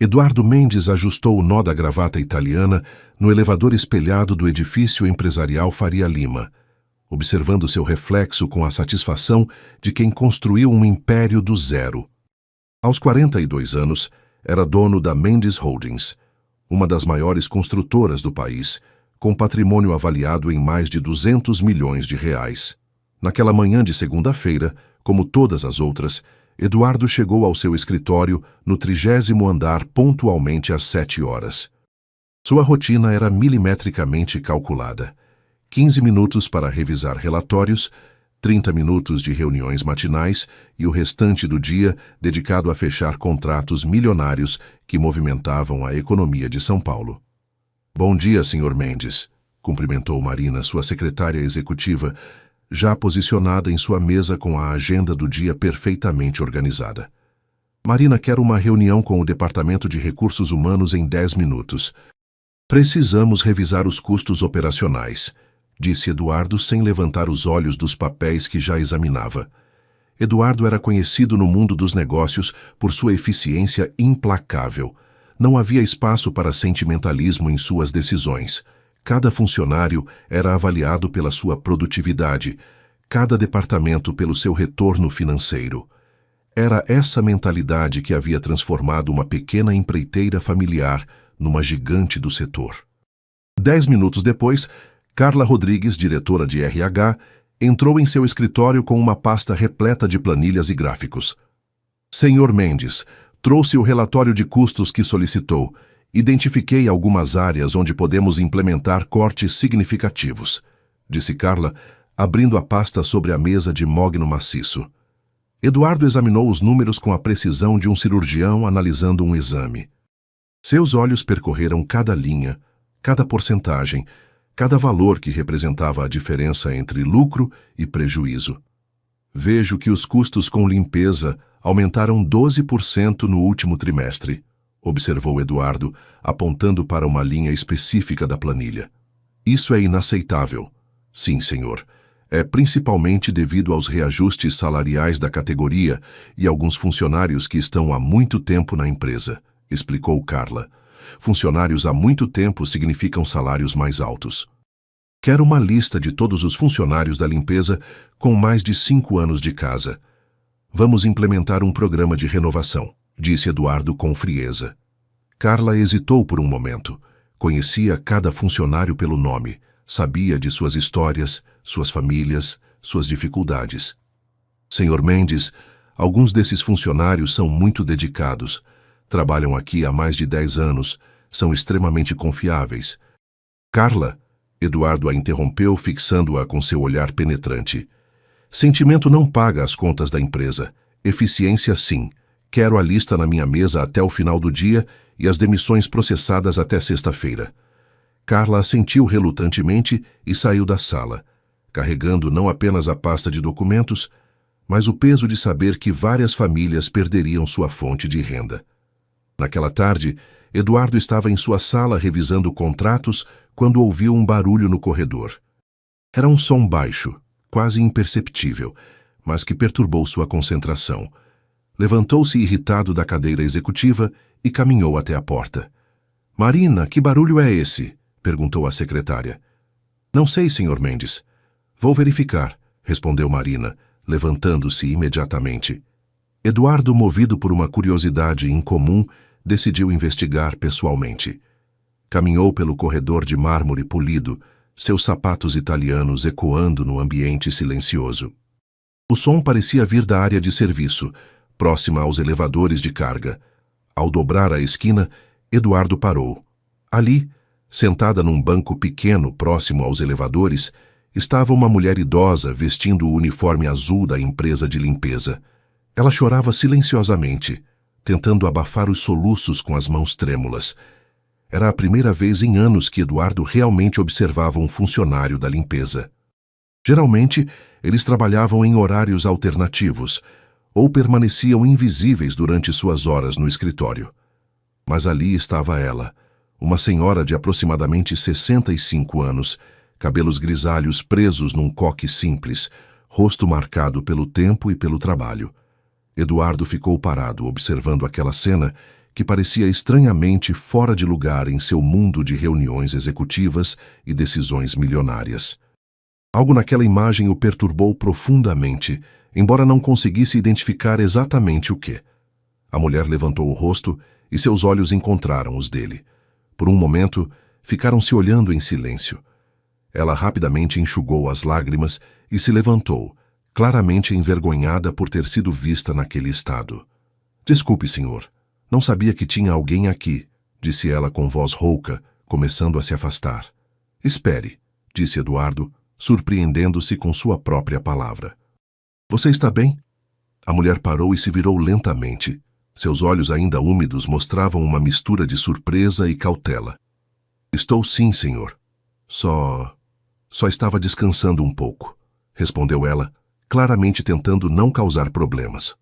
Eduardo Mendes ajustou o nó da gravata italiana no elevador espelhado do edifício empresarial Faria Lima, observando seu reflexo com a satisfação de quem construiu um império do zero. Aos 42 anos, era dono da Mendes Holdings, uma das maiores construtoras do país, com patrimônio avaliado em mais de 200 milhões de reais. Naquela manhã de segunda-feira, como todas as outras, Eduardo chegou ao seu escritório no 30º andar pontualmente às 7 horas. Sua rotina era milimetricamente calculada. 15 minutos para revisar relatórios, 30 minutos de reuniões matinais e o restante do dia dedicado a fechar contratos milionários que movimentavam a economia de São Paulo. "Bom dia, Sr. Mendes", cumprimentou Marina, sua secretária executiva, já posicionada em sua mesa com a agenda do dia perfeitamente organizada. "Marina quer uma reunião com o Departamento de Recursos Humanos em 10 minutos. Precisamos revisar os custos operacionais", disse Eduardo sem levantar os olhos dos papéis que já examinava. Eduardo era conhecido no mundo dos negócios por sua eficiência implacável. Não havia espaço para sentimentalismo em suas decisões. Cada funcionário era avaliado pela sua produtividade, cada departamento pelo seu retorno financeiro. Era essa mentalidade que havia transformado uma pequena empreiteira familiar numa gigante do setor. 10 minutos depois, Carla Rodrigues, diretora de RH, entrou em seu escritório com uma pasta repleta de planilhas e gráficos. "Sr. Mendes, trouxe o relatório de custos que solicitou. Identifiquei algumas áreas onde podemos implementar cortes significativos", disse Carla, abrindo a pasta sobre a mesa de mogno maciço. Eduardo examinou os números com a precisão de um cirurgião analisando um exame. Seus olhos percorreram cada linha, cada porcentagem, cada valor que representava a diferença entre lucro e prejuízo. "Vejo que os custos com limpeza aumentaram 12% no último trimestre", observou Eduardo, apontando para uma linha específica da planilha. "Isso é inaceitável." "Sim, senhor. É principalmente devido aos reajustes salariais da categoria e alguns funcionários que estão há muito tempo na empresa", explicou Carla. "Funcionários há muito tempo significam salários mais altos." "Quero uma lista de todos os funcionários da limpeza com mais de 5 anos de casa. Vamos implementar um programa de renovação", disse Eduardo com frieza. Carla hesitou por um momento. Conhecia cada funcionário pelo nome, sabia de suas histórias, suas famílias, suas dificuldades. "Sr. Mendes, alguns desses funcionários são muito dedicados. Trabalham aqui há mais de 10 anos, são extremamente confiáveis." "Carla", Eduardo a interrompeu, fixando-a com seu olhar penetrante. "Sentimento não paga as contas da empresa. Eficiência, sim. Quero a lista na minha mesa até o final do dia e as demissões processadas até sexta-feira." Carla assentiu relutantemente e saiu da sala, carregando não apenas a pasta de documentos, mas o peso de saber que várias famílias perderiam sua fonte de renda. Naquela tarde, Eduardo estava em sua sala revisando contratos quando ouviu um barulho no corredor. Era um som baixo, quase imperceptível, mas que perturbou sua concentração. Levantou-se irritado da cadeira executiva e caminhou até a porta. "Marina, que barulho é esse?" perguntou a secretária. "Não sei, Sr. Mendes." "Vou verificar", respondeu Marina, levantando-se imediatamente. Eduardo, movido por uma curiosidade incomum, decidiu investigar pessoalmente. Caminhou pelo corredor de mármore polido, seus sapatos italianos ecoando no ambiente silencioso. O som parecia vir da área de serviço, próxima aos elevadores de carga. Ao dobrar a esquina, Eduardo parou. Ali, sentada num banco pequeno próximo aos elevadores, estava uma mulher idosa vestindo o uniforme azul da empresa de limpeza. Ela chorava silenciosamente, tentando abafar os soluços com as mãos trêmulas. Era a primeira vez em anos que Eduardo realmente observava um funcionário da limpeza. Geralmente, eles trabalhavam em horários alternativos ou permaneciam invisíveis durante suas horas no escritório. Mas ali estava ela, uma senhora de aproximadamente 65 anos, cabelos grisalhos presos num coque simples, rosto marcado pelo tempo e pelo trabalho. Eduardo ficou parado observando aquela cena que parecia estranhamente fora de lugar em seu mundo de reuniões executivas e decisões milionárias. Algo naquela imagem o perturbou profundamente, embora não conseguisse identificar exatamente o que. A mulher levantou o rosto e seus olhos encontraram os dele. Por um momento, ficaram se olhando em silêncio. Ela rapidamente enxugou as lágrimas e se levantou, claramente envergonhada por ter sido vista naquele estado. "Desculpe, senhor. Não sabia que tinha alguém aqui", disse ela com voz rouca, começando a se afastar. "Espere", disse Eduardo, surpreendendo-se com sua própria palavra. "Você está bem?" A mulher parou e se virou lentamente. Seus olhos ainda úmidos mostravam uma mistura de surpresa e cautela. "Estou sim, senhor. Só estava descansando um pouco", respondeu ela, claramente tentando não causar problemas.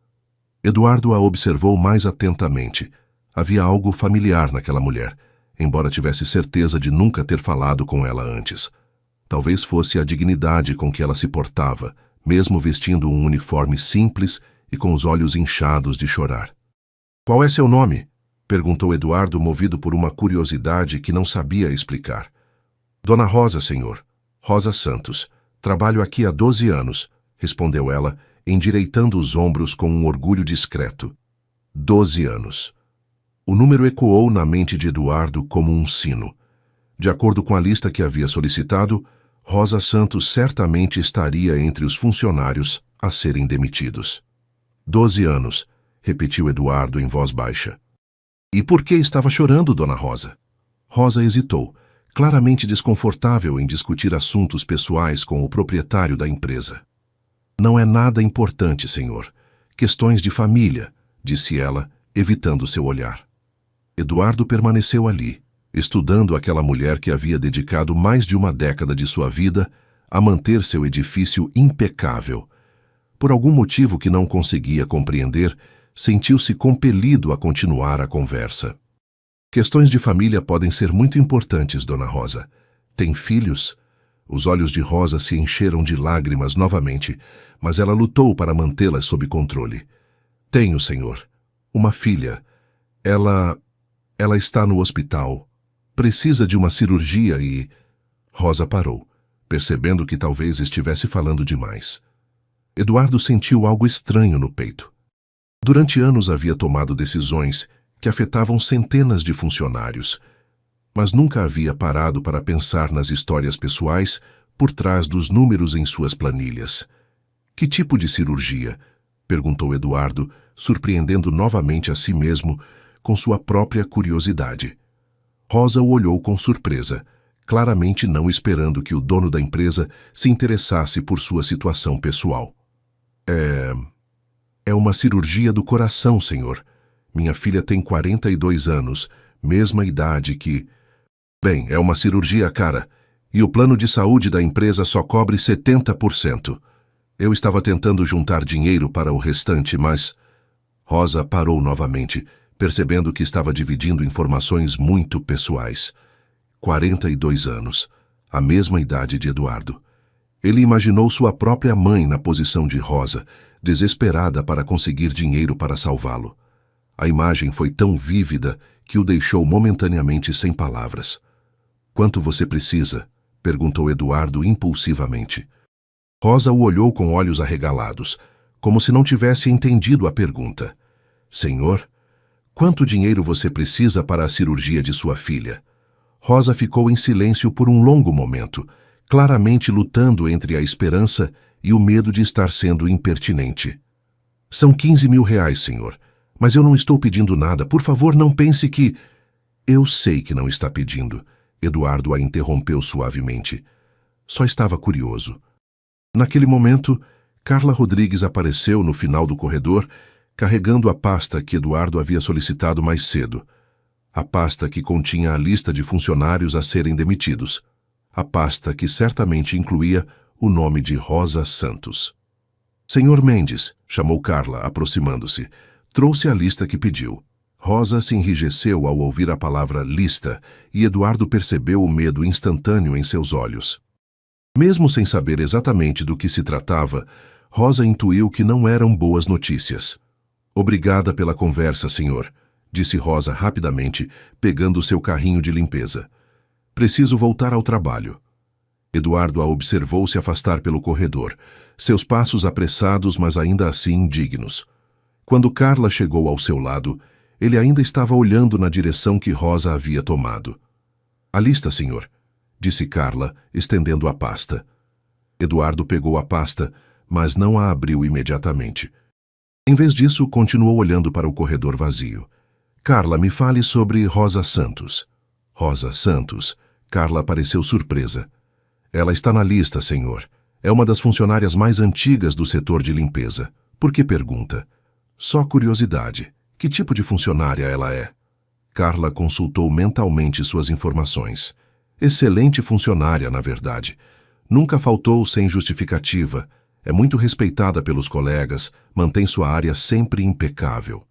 Eduardo a observou mais atentamente. Havia algo familiar naquela mulher, embora tivesse certeza de nunca ter falado com ela antes. Talvez fosse a dignidade com que ela se portava, mesmo vestindo um uniforme simples e com os olhos inchados de chorar. "Qual é seu nome?" perguntou Eduardo, movido por uma curiosidade que não sabia explicar. "Dona Rosa, senhor. Rosa Santos. Trabalho aqui há 12 anos, respondeu ela, endireitando os ombros com um orgulho discreto. 12 anos. O número ecoou na mente de Eduardo como um sino. De acordo com a lista que havia solicitado, Rosa Santos certamente estaria entre os funcionários a serem demitidos. 12 anos, repetiu Eduardo em voz baixa. E por que estava chorando, Dona Rosa? Rosa hesitou, claramente desconfortável em discutir assuntos pessoais com o proprietário da empresa. Não é nada importante, senhor. Questões de família, disse ela, evitando seu olhar. Eduardo permaneceu ali, estudando aquela mulher que havia dedicado mais de uma década de sua vida a manter seu edifício impecável. Por algum motivo que não conseguia compreender, sentiu-se compelido a continuar a conversa. Questões de família podem ser muito importantes, Dona Rosa. Tem filhos? Os olhos de Rosa se encheram de lágrimas novamente, mas ela lutou para mantê-las sob controle. Tenho, senhor. Uma filha. Ela está no hospital. Precisa de uma cirurgia e... Rosa parou, percebendo que talvez estivesse falando demais. Eduardo sentiu algo estranho no peito. Durante anos havia tomado decisões que afetavam centenas de funcionários, mas nunca havia parado para pensar nas histórias pessoais por trás dos números em suas planilhas. Que tipo de cirurgia? Perguntou Eduardo, surpreendendo novamente a si mesmo com sua própria curiosidade. Rosa o olhou com surpresa, claramente não esperando que o dono da empresa se interessasse por sua situação pessoal. É uma cirurgia do coração, senhor. Minha filha tem 42 anos, mesma idade que... Bem, é uma cirurgia cara, e o plano de saúde da empresa só cobre 70%. Eu estava tentando juntar dinheiro para o restante, mas... Rosa parou novamente, percebendo que estava dividindo informações muito pessoais. 42 anos, a mesma idade de Eduardo. Ele imaginou sua própria mãe na posição de Rosa, desesperada para conseguir dinheiro para salvá-lo. A imagem foi tão vívida que o deixou momentaneamente sem palavras. Quanto você precisa? Perguntou Eduardo impulsivamente. Rosa o olhou com olhos arregalados, como se não tivesse entendido a pergunta. Senhor, quanto dinheiro você precisa para a cirurgia de sua filha? Rosa ficou em silêncio por um longo momento, claramente lutando entre a esperança e o medo de estar sendo impertinente. São 15 mil reais, senhor. Mas eu não estou pedindo nada. Por favor, não pense que... Eu sei que não está pedindo. Eduardo a interrompeu suavemente. Só estava curioso. Naquele momento, Carla Rodrigues apareceu no final do corredor, carregando a pasta que Eduardo havia solicitado mais cedo. A pasta que continha a lista de funcionários a serem demitidos. A pasta que certamente incluía o nome de Rosa Santos. Senhor Mendes, chamou Carla, aproximando-se. Trouxe a lista que pediu. Rosa se enrijeceu ao ouvir a palavra lista e Eduardo percebeu o medo instantâneo em seus olhos. Mesmo sem saber exatamente do que se tratava, Rosa intuiu que não eram boas notícias. Obrigada pela conversa, senhor, disse Rosa rapidamente, pegando seu carrinho de limpeza. Preciso voltar ao trabalho. Eduardo a observou se afastar pelo corredor, seus passos apressados, mas ainda assim dignos. Quando Carla chegou ao seu lado, ele ainda estava olhando na direção que Rosa havia tomado. A lista, senhor, disse Carla, estendendo a pasta. Eduardo pegou a pasta, mas não a abriu imediatamente. Em vez disso, continuou olhando para o corredor vazio. Carla, me fale sobre Rosa Santos. Rosa Santos. Carla pareceu surpresa. Ela está na lista, senhor. É uma das funcionárias mais antigas do setor de limpeza. Por que pergunta? Só curiosidade. Que tipo de funcionária ela é? Carla consultou mentalmente suas informações. Excelente funcionária, na verdade. Nunca faltou sem justificativa. É muito respeitada pelos colegas, mantém sua área sempre impecável.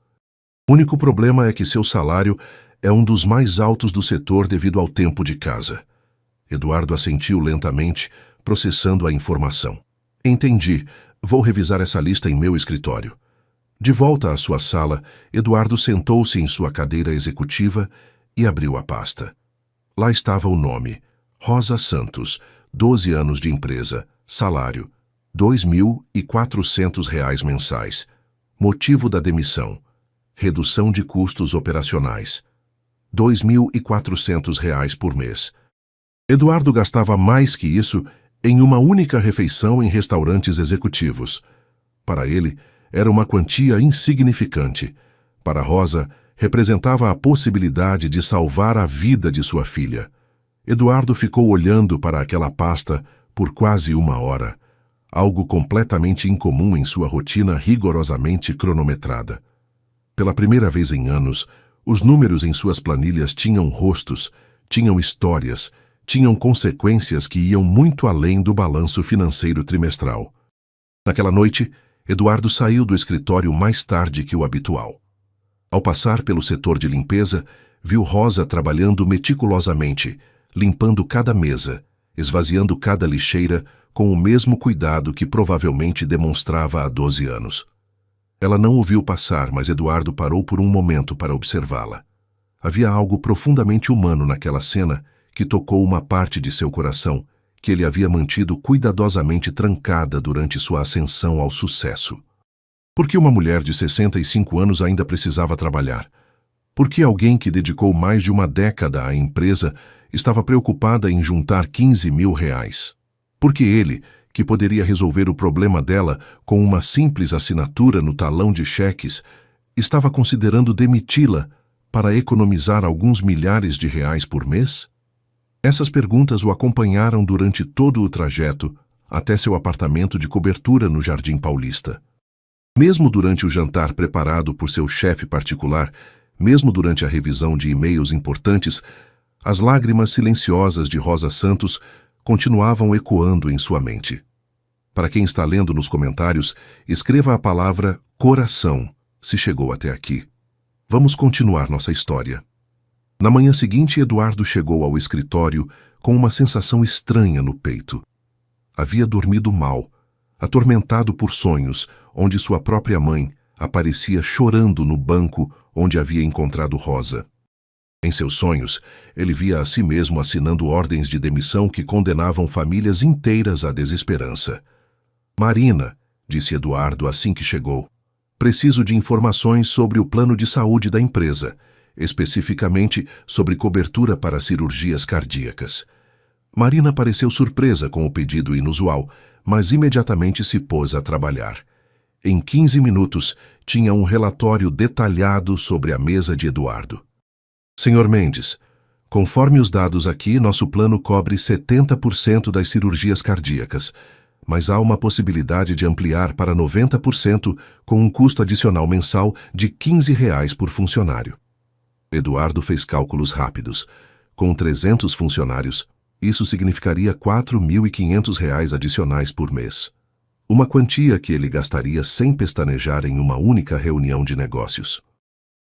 O único problema é que seu salário é um dos mais altos do setor devido ao tempo de casa. Eduardo assentiu lentamente, processando a informação. Entendi. Vou revisar essa lista em meu escritório. De volta à sua sala, Eduardo sentou-se em sua cadeira executiva e abriu a pasta. Lá estava o nome. Rosa Santos, 12 anos de empresa, salário, R$ 2.400 mensais. Motivo da demissão, redução de custos operacionais, R$ 2.400 por mês. Eduardo gastava mais que isso em uma única refeição em restaurantes executivos. Para ele, era uma quantia insignificante. Para Rosa, representava a possibilidade de salvar a vida de sua filha. Eduardo ficou olhando para aquela pasta por quase 1 hora, algo completamente incomum em sua rotina rigorosamente cronometrada. Pela primeira vez em anos, os números em suas planilhas tinham rostos, tinham histórias, tinham consequências que iam muito além do balanço financeiro trimestral. Naquela noite, Eduardo saiu do escritório mais tarde que o habitual. Ao passar pelo setor de limpeza, viu Rosa trabalhando meticulosamente, limpando cada mesa, esvaziando cada lixeira com o mesmo cuidado que provavelmente demonstrava há 12 anos. Ela não o viu passar, mas Eduardo parou por um momento para observá-la. Havia algo profundamente humano naquela cena que tocou uma parte de seu coração que ele havia mantido cuidadosamente trancada durante sua ascensão ao sucesso. Por que uma mulher de 65 anos ainda precisava trabalhar? Por que alguém que dedicou mais de uma década à empresa estava preocupada em juntar R$ 15.000? Por que ele, que poderia resolver o problema dela com uma simples assinatura no talão de cheques, estava considerando demiti-la para economizar alguns milhares de reais por mês? Essas perguntas o acompanharam durante todo o trajeto até seu apartamento de cobertura no Jardim Paulista. Mesmo durante o jantar preparado por seu chefe particular, mesmo durante a revisão de e-mails importantes, as lágrimas silenciosas de Rosa Santos continuavam ecoando em sua mente. Para quem está lendo nos comentários, escreva a palavra coração, se chegou até aqui. Vamos continuar nossa história. Na manhã seguinte, Eduardo chegou ao escritório com uma sensação estranha no peito. Havia dormido mal, atormentado por sonhos, onde sua própria mãe aparecia chorando no banco onde havia encontrado Rosa. Em seus sonhos, ele via a si mesmo assinando ordens de demissão que condenavam famílias inteiras à desesperança. Marina, disse Eduardo assim que chegou, preciso de informações sobre o plano de saúde da empresa, especificamente sobre cobertura para cirurgias cardíacas. Marina pareceu surpresa com o pedido inusual, mas imediatamente se pôs a trabalhar. Em 15 minutos, tinha um relatório detalhado sobre a mesa de Eduardo. Senhor Mendes, conforme os dados aqui, nosso plano cobre 70% das cirurgias cardíacas, mas há uma possibilidade de ampliar para 90% com um custo adicional mensal de R$ 15 por funcionário. Eduardo fez cálculos rápidos. Com 300 funcionários, isso significaria R$ 4.500 adicionais por mês. Uma quantia que ele gastaria sem pestanejar em uma única reunião de negócios.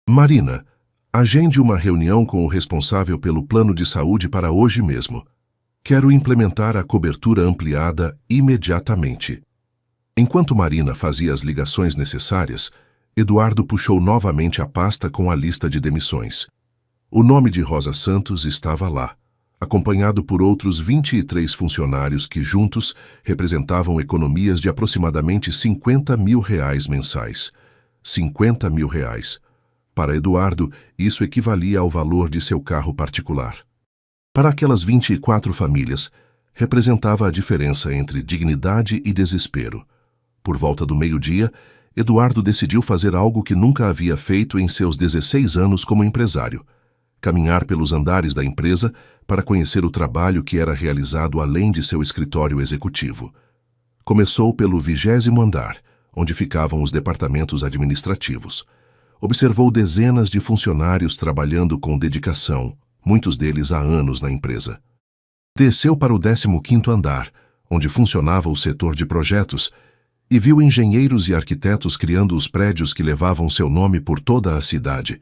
Marina, agende uma reunião com o responsável pelo plano de saúde para hoje mesmo. Quero implementar a cobertura ampliada imediatamente. Enquanto Marina fazia as ligações necessárias, Eduardo puxou novamente a pasta com a lista de demissões. O nome de Rosa Santos estava lá, acompanhado por outros 23 funcionários que juntos representavam economias de aproximadamente R$50 mil mensais. R$50 mil. Para Eduardo, isso equivalia ao valor de seu carro particular. Para aquelas 24 famílias, representava a diferença entre dignidade e desespero. Por volta do meio-dia, Eduardo decidiu fazer algo que nunca havia feito em seus 16 anos como empresário: caminhar pelos andares da empresa para conhecer o trabalho que era realizado além de seu escritório executivo. Começou pelo 20º andar, onde ficavam os departamentos administrativos. Observou dezenas de funcionários trabalhando com dedicação, muitos deles há anos na empresa. Desceu para o 15º andar, onde funcionava o setor de projetos, e viu engenheiros e arquitetos criando os prédios que levavam seu nome por toda a cidade.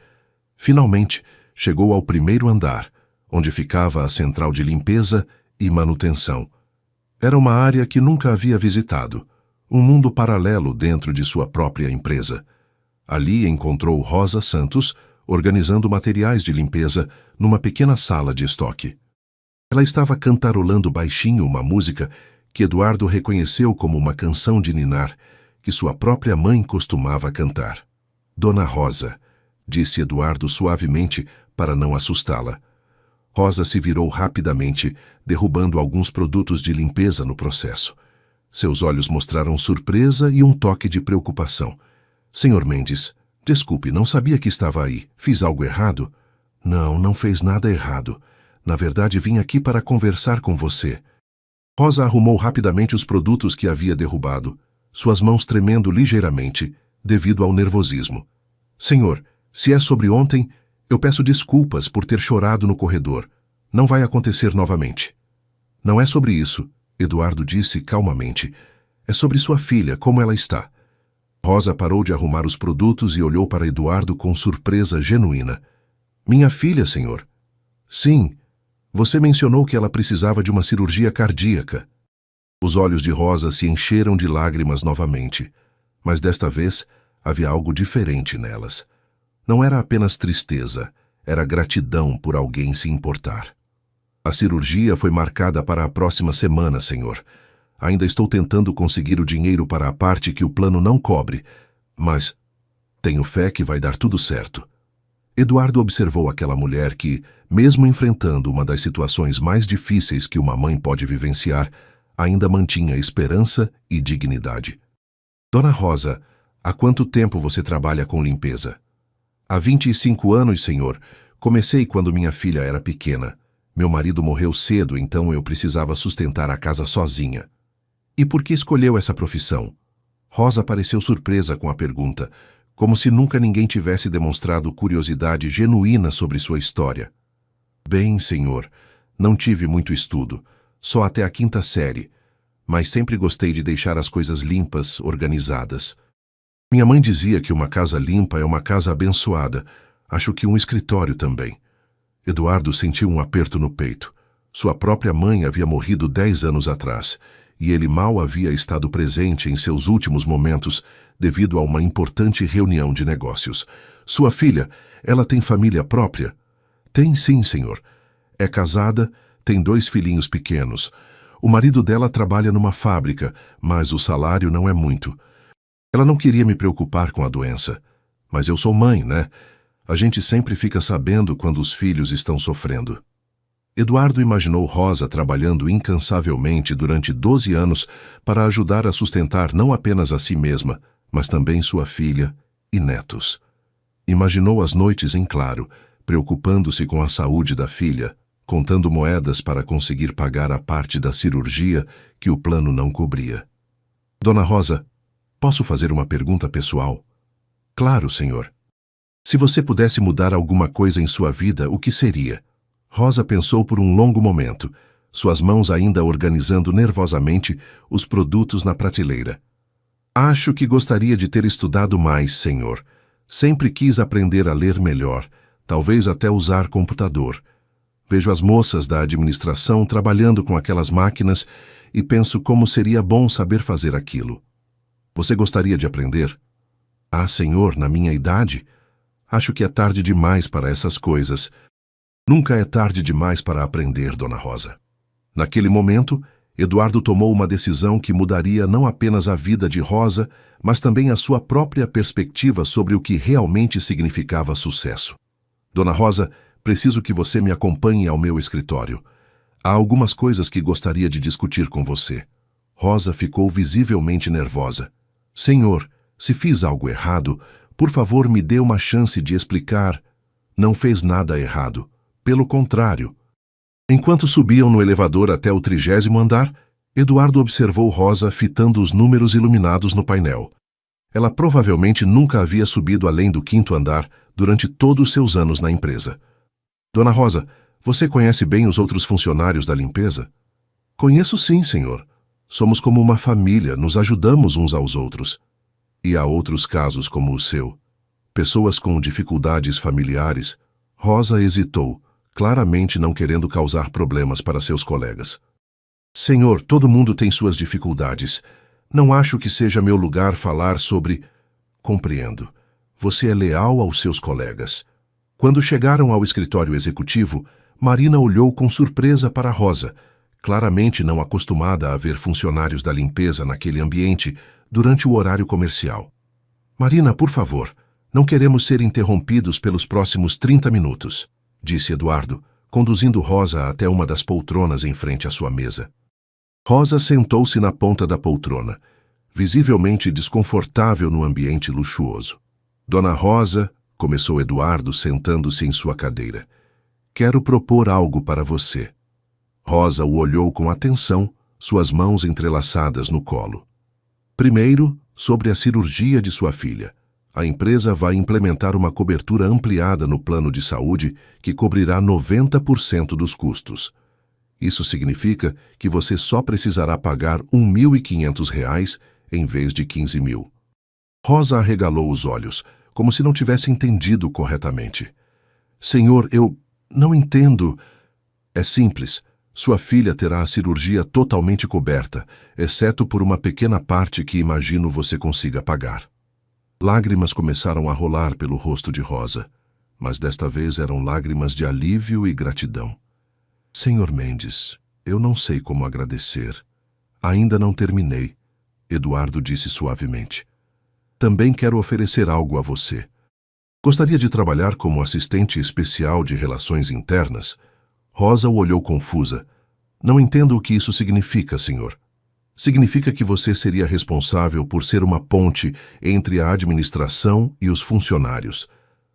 Finalmente, chegou ao 1º andar, onde ficava a central de limpeza e manutenção. Era uma área que nunca havia visitado, um mundo paralelo dentro de sua própria empresa. Ali encontrou Rosa Santos organizando materiais de limpeza numa pequena sala de estoque. Ela estava cantarolando baixinho uma música que Eduardo reconheceu como uma canção de ninar que sua própria mãe costumava cantar. Dona Rosa, disse Eduardo suavemente para não assustá-la. Rosa se virou rapidamente, derrubando alguns produtos de limpeza no processo. Seus olhos mostraram surpresa e um toque de preocupação. Senhor Mendes, desculpe, não sabia que estava aí. Fiz algo errado? Não, não fez nada errado. Na verdade, vim aqui para conversar com você. Rosa arrumou rapidamente os produtos que havia derrubado, suas mãos tremendo ligeiramente, devido ao nervosismo. Senhor, se é sobre ontem, eu peço desculpas por ter chorado no corredor. Não vai acontecer novamente. Não é sobre isso, Eduardo disse calmamente. É sobre sua filha, como ela está. Rosa parou de arrumar os produtos e olhou para Eduardo com surpresa genuína. Minha filha, senhor? Sim. Você mencionou que ela precisava de uma cirurgia cardíaca. Os olhos de Rosa se encheram de lágrimas novamente, mas desta vez havia algo diferente nelas. Não era apenas tristeza, era gratidão por alguém se importar. A cirurgia foi marcada para a próxima semana, senhor. Ainda estou tentando conseguir o dinheiro para a parte que o plano não cobre, mas tenho fé que vai dar tudo certo. Eduardo observou aquela mulher que, mesmo enfrentando uma das situações mais difíceis que uma mãe pode vivenciar, ainda mantinha esperança e dignidade. Dona Rosa, há quanto tempo você trabalha com limpeza? Há 25 anos, senhor. Comecei quando minha filha era pequena. Meu marido morreu cedo, então eu precisava sustentar a casa sozinha. E por que escolheu essa profissão? Rosa pareceu surpresa com a pergunta, como se nunca ninguém tivesse demonstrado curiosidade genuína sobre sua história. Bem, senhor, não tive muito estudo, só até a 5ª série, mas sempre gostei de deixar as coisas limpas, organizadas. Minha mãe dizia que uma casa limpa é uma casa abençoada, acho que um escritório também. Eduardo sentiu um aperto no peito. Sua própria mãe havia morrido 10 anos atrás, e ele mal havia estado presente em seus últimos momentos devido a uma importante reunião de negócios. Sua filha, ela tem família própria? Tem sim, senhor. É casada, tem 2 filhinhos pequenos. O marido dela trabalha numa fábrica, mas o salário não é muito. Ela não queria me preocupar com a doença. Mas eu sou mãe, né? A gente sempre fica sabendo quando os filhos estão sofrendo. Eduardo imaginou Rosa trabalhando incansavelmente durante 12 anos para ajudar a sustentar não apenas a si mesma, mas também sua filha e netos. Imaginou as noites em claro, preocupando-se com a saúde da filha, contando moedas para conseguir pagar a parte da cirurgia que o plano não cobria. Dona Rosa, posso fazer uma pergunta pessoal? Claro, senhor. Se você pudesse mudar alguma coisa em sua vida, o que seria? Rosa pensou por um longo momento, suas mãos ainda organizando nervosamente os produtos na prateleira. Acho que gostaria de ter estudado mais, senhor. Sempre quis aprender a ler melhor, talvez até usar computador. Vejo as moças da administração trabalhando com aquelas máquinas e penso como seria bom saber fazer aquilo. Você gostaria de aprender? Ah, senhor, na minha idade? Acho que é tarde demais para essas coisas. Nunca é tarde demais para aprender, Dona Rosa. Naquele momento, Eduardo tomou uma decisão que mudaria não apenas a vida de Rosa, mas também a sua própria perspectiva sobre o que realmente significava sucesso. Dona Rosa, preciso que você me acompanhe ao meu escritório. Há algumas coisas que gostaria de discutir com você. Rosa ficou visivelmente nervosa. Senhor, se fiz algo errado, por favor me dê uma chance de explicar. Não fez nada errado. Pelo contrário. Enquanto subiam no elevador até o 30º andar, Eduardo observou Rosa fitando os números iluminados no painel. Ela provavelmente nunca havia subido além do 5º andar durante todos seus anos na empresa. Dona Rosa, você conhece bem os outros funcionários da limpeza? Conheço sim, senhor. Somos como uma família, nos ajudamos uns aos outros. E há outros casos como o seu. Pessoas com dificuldades familiares. Rosa hesitou, claramente não querendo causar problemas para seus colegas. Senhor, todo mundo tem suas dificuldades. Não acho que seja meu lugar falar sobre... Compreendo. Você é leal aos seus colegas. Quando chegaram ao escritório executivo, Marina olhou com surpresa para Rosa, claramente não acostumada a ver funcionários da limpeza naquele ambiente durante o horário comercial. Marina, por favor, não queremos ser interrompidos pelos próximos 30 minutos, disse Eduardo, conduzindo Rosa até uma das poltronas em frente à sua mesa. Rosa sentou-se na ponta da poltrona, visivelmente desconfortável no ambiente luxuoso. Dona Rosa, começou Eduardo sentando-se em sua cadeira, quero propor algo para você. Rosa o olhou com atenção, suas mãos entrelaçadas no colo. Primeiro, sobre a cirurgia de sua filha. A empresa vai implementar uma cobertura ampliada no plano de saúde que cobrirá 90% dos custos. Isso significa que você só precisará pagar R$ 1.500 em vez de 15 mil. Rosa arregalou os olhos, como se não tivesse entendido corretamente. Senhor, eu não entendo. É simples. Sua filha terá a cirurgia totalmente coberta, exceto por uma pequena parte que imagino você consiga pagar. Lágrimas começaram a rolar pelo rosto de Rosa, mas desta vez eram lágrimas de alívio e gratidão. Senhor Mendes, eu não sei como agradecer. Ainda não terminei, Eduardo disse suavemente. Também quero oferecer algo a você. Gostaria de trabalhar como assistente especial de relações internas? Rosa o olhou confusa. Não entendo o que isso significa, senhor. Significa que você seria responsável por ser uma ponte entre a administração e os funcionários.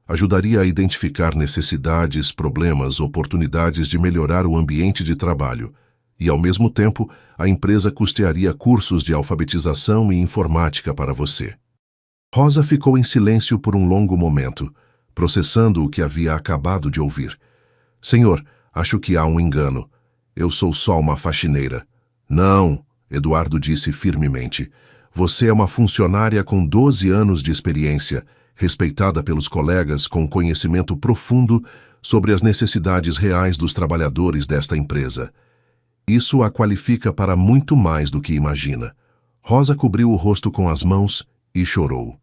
Ajudaria a identificar necessidades, problemas, oportunidades de melhorar o ambiente de trabalho. E, ao mesmo tempo, a empresa custearia cursos de alfabetização e informática para você. Rosa ficou em silêncio por um longo momento, processando o que havia acabado de ouvir. Senhor, acho que há um engano. Eu sou só uma faxineira. Não, Eduardo disse firmemente. Você é uma funcionária com 12 anos de experiência, respeitada pelos colegas com conhecimento profundo sobre as necessidades reais dos trabalhadores desta empresa. Isso a qualifica para muito mais do que imagina. Rosa cobriu o rosto com as mãos e chorou.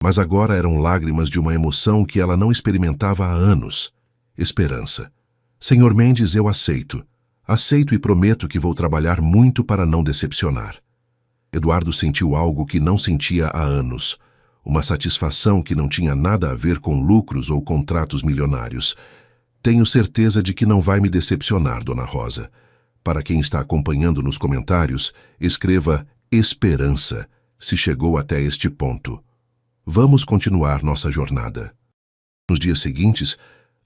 Mas agora eram lágrimas de uma emoção que ela não experimentava há anos. Esperança. Senhor Mendes, eu aceito. Aceito e prometo que vou trabalhar muito para não decepcionar. Eduardo sentiu algo que não sentia há anos. Uma satisfação que não tinha nada a ver com lucros ou contratos milionários. Tenho certeza de que não vai me decepcionar, Dona Rosa. Para quem está acompanhando nos comentários, escreva esperança, se chegou até este ponto. Vamos continuar nossa jornada. Nos dias seguintes,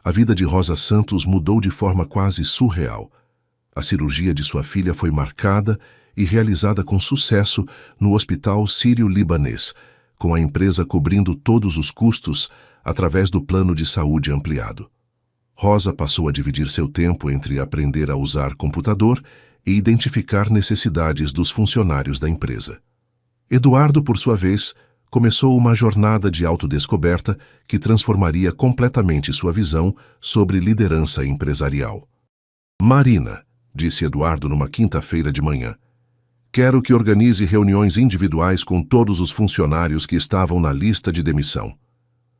a vida de Rosa Santos mudou de forma quase surreal. A cirurgia de sua filha foi marcada e realizada com sucesso no Hospital Sírio-Libanês, com a empresa cobrindo todos os custos através do plano de saúde ampliado. Rosa passou a dividir seu tempo entre aprender a usar computador e identificar necessidades dos funcionários da empresa. Eduardo, por sua vez, começou uma jornada de autodescoberta que transformaria completamente sua visão sobre liderança empresarial. Marina, disse Eduardo numa quinta-feira de manhã, Quero que organize reuniões individuais com todos os funcionários que estavam na lista de demissão.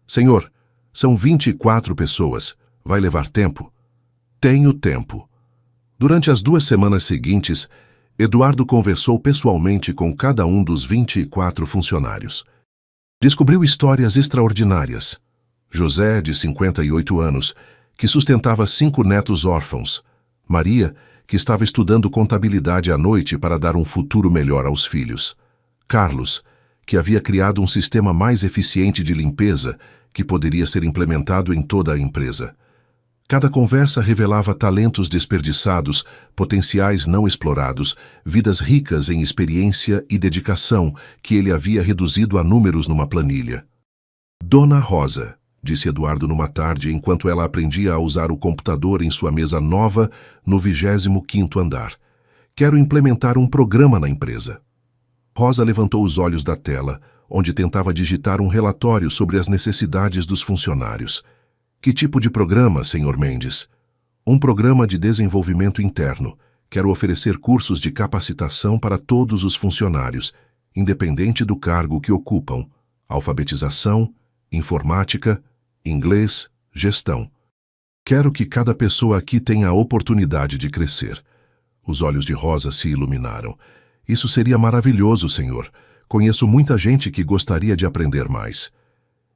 Senhor, são 24 pessoas. Vai levar tempo? Tenho tempo. Durante as 2 semanas seguintes, Eduardo conversou pessoalmente com cada um dos 24 funcionários. Descobriu histórias extraordinárias. José, de 58 anos, que sustentava 5 netos órfãos. Maria, que estava estudando contabilidade à noite para dar um futuro melhor aos filhos. Carlos, que havia criado um sistema mais eficiente de limpeza que poderia ser implementado em toda a empresa. Cada conversa revelava talentos desperdiçados, potenciais não explorados, vidas ricas em experiência e dedicação que ele havia reduzido a números numa planilha. Dona Rosa, disse Eduardo numa tarde enquanto ela aprendia a usar o computador em sua mesa nova no 25º andar. Quero implementar um programa na empresa. Rosa levantou os olhos da tela, onde tentava digitar um relatório sobre as necessidades dos funcionários. Que tipo de programa, Sr. Mendes? Um programa de desenvolvimento interno. Quero oferecer cursos de capacitação para todos os funcionários, independente do cargo que ocupam. Alfabetização, informática, inglês, gestão. Quero que cada pessoa aqui tenha a oportunidade de crescer. Os olhos de Rosa se iluminaram. Isso seria maravilhoso, senhor. Conheço muita gente que gostaria de aprender mais.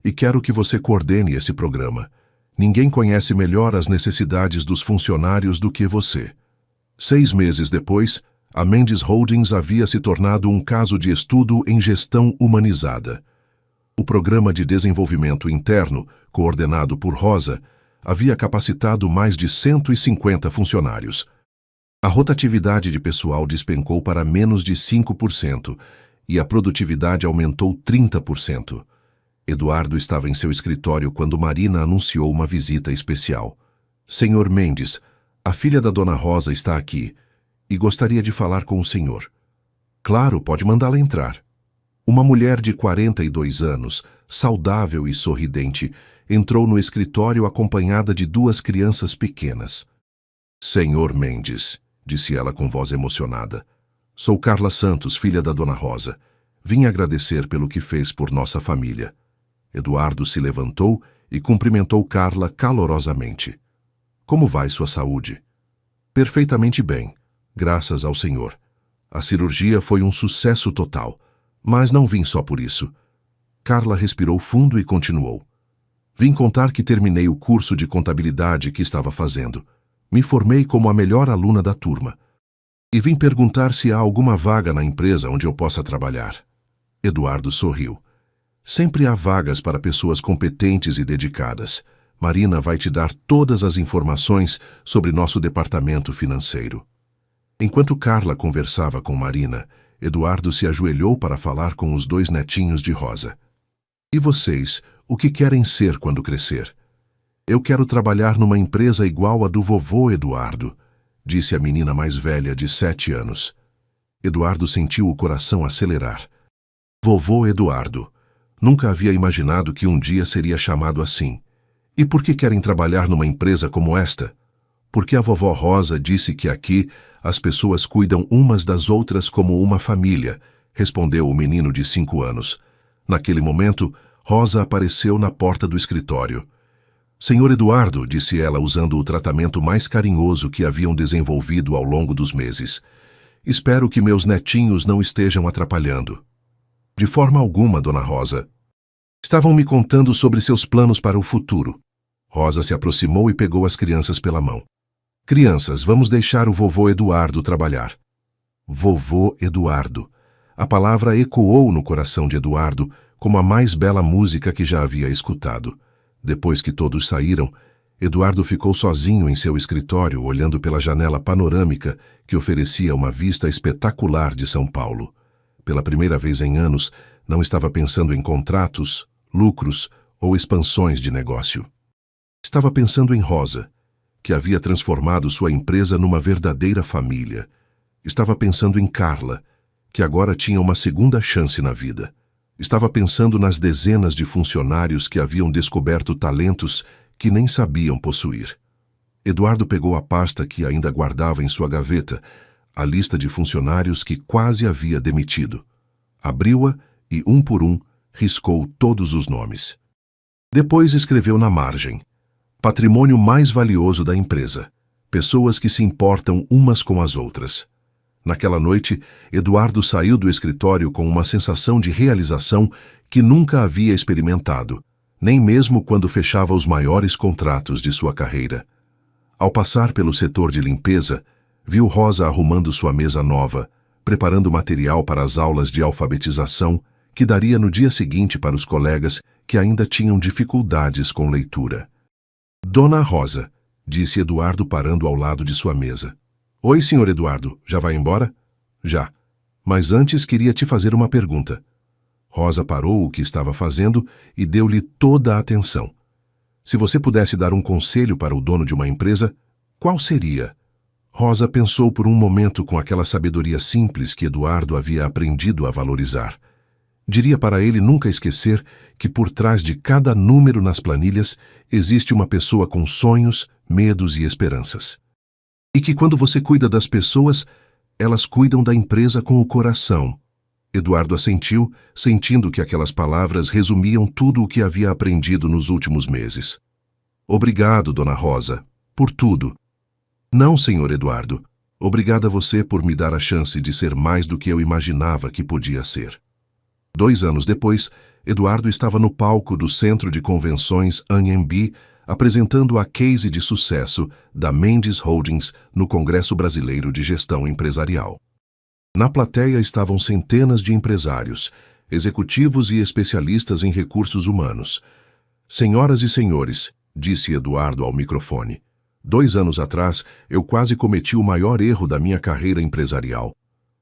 E quero que você coordene esse programa. Ninguém conhece melhor as necessidades dos funcionários do que você. 6 meses depois, a Mendes Holdings havia se tornado um caso de estudo em gestão humanizada. O programa de desenvolvimento interno, coordenado por Rosa, havia capacitado mais de 150 funcionários. A rotatividade de pessoal despencou para menos de 5% e a produtividade aumentou 30%. Eduardo estava em seu escritório quando Marina anunciou uma visita especial. Senhor Mendes, a filha da Dona Rosa está aqui e gostaria de falar com o senhor. Claro, pode mandá-la entrar. Uma mulher de 42 anos, saudável e sorridente, entrou no escritório acompanhada de 2 crianças pequenas. Senhor Mendes, disse ela com voz emocionada. Sou Carla Santos, filha da Dona Rosa. Vim agradecer pelo que fez por nossa família. Eduardo se levantou e cumprimentou Carla calorosamente. Como vai sua saúde? Perfeitamente bem, graças ao Senhor. A cirurgia foi um sucesso total. Mas não vim só por isso. Carla respirou fundo e continuou. Vim contar que terminei o curso de contabilidade que estava fazendo. Me formei como a melhor aluna da turma. E vim perguntar se há alguma vaga na empresa onde eu possa trabalhar. Eduardo sorriu. Sempre há vagas para pessoas competentes e dedicadas. Marina vai te dar todas as informações sobre nosso departamento financeiro. Enquanto Carla conversava com Marina, Eduardo se ajoelhou para falar com os 2 netinhos de Rosa. E vocês, o que querem ser quando crescer? Eu quero trabalhar numa empresa igual a do vovô Eduardo, disse a menina mais velha de 7 anos. Eduardo sentiu o coração acelerar. Vovô Eduardo. Nunca havia imaginado que um dia seria chamado assim. E por que querem trabalhar numa empresa como esta? Porque a vovó Rosa disse que aqui as pessoas cuidam umas das outras como uma família, respondeu o menino de 5 anos. Naquele momento, Rosa apareceu na porta do escritório. Senhor Eduardo, disse ela usando o tratamento mais carinhoso que haviam desenvolvido ao longo dos meses. Espero que meus netinhos não estejam atrapalhando. De forma alguma, Dona Rosa. Estavam me contando sobre seus planos para o futuro. Rosa se aproximou e pegou as crianças pela mão. Crianças, vamos deixar o vovô Eduardo trabalhar. Vovô Eduardo. A palavra ecoou no coração de Eduardo como a mais bela música que já havia escutado. Depois que todos saíram, Eduardo ficou sozinho em seu escritório, olhando pela janela panorâmica que oferecia uma vista espetacular de São Paulo. Pela primeira vez em anos, não estava pensando em contratos, lucros ou expansões de negócio. Estava pensando em Rosa, que havia transformado sua empresa numa verdadeira família. Estava pensando em Carla, que agora tinha uma segunda chance na vida. Estava pensando nas dezenas de funcionários que haviam descoberto talentos que nem sabiam possuir. Eduardo pegou a pasta que ainda guardava em sua gaveta, a lista de funcionários que quase havia demitido. Abriu-a e, um por um, riscou todos os nomes. Depois escreveu na margem: patrimônio mais valioso da empresa. Pessoas que se importam umas com as outras. Naquela noite, Eduardo saiu do escritório com uma sensação de realização que nunca havia experimentado, nem mesmo quando fechava os maiores contratos de sua carreira. Ao passar pelo setor de limpeza, viu Rosa arrumando sua mesa nova, preparando material para as aulas de alfabetização que daria no dia seguinte para os colegas que ainda tinham dificuldades com leitura. Dona Rosa, disse Eduardo parando ao lado de sua mesa. Oi, senhor Eduardo, já vai embora? Já. Mas antes queria te fazer uma pergunta. Rosa parou o que estava fazendo e deu-lhe toda a atenção. Se você pudesse dar um conselho para o dono de uma empresa, qual seria? Rosa pensou por um momento com aquela sabedoria simples que Eduardo havia aprendido a valorizar. Diria para ele nunca esquecer que por trás de cada número nas planilhas existe uma pessoa com sonhos, medos e esperanças. E que quando você cuida das pessoas, elas cuidam da empresa com o coração. Eduardo assentiu, sentindo que aquelas palavras resumiam tudo o que havia aprendido nos últimos meses. Obrigado, Dona Rosa, por tudo. Não, senhor Eduardo. Obrigada a você por me dar a chance de ser mais do que eu imaginava que podia ser. 2 anos depois, Eduardo estava no palco do Centro de Convenções Anhembi, apresentando a case de sucesso da Mendes Holdings no Congresso Brasileiro de Gestão Empresarial. Na plateia estavam centenas de empresários, executivos e especialistas em recursos humanos. Senhoras e senhores, disse Eduardo ao microfone, 2 anos atrás eu quase cometi o maior erro da minha carreira empresarial.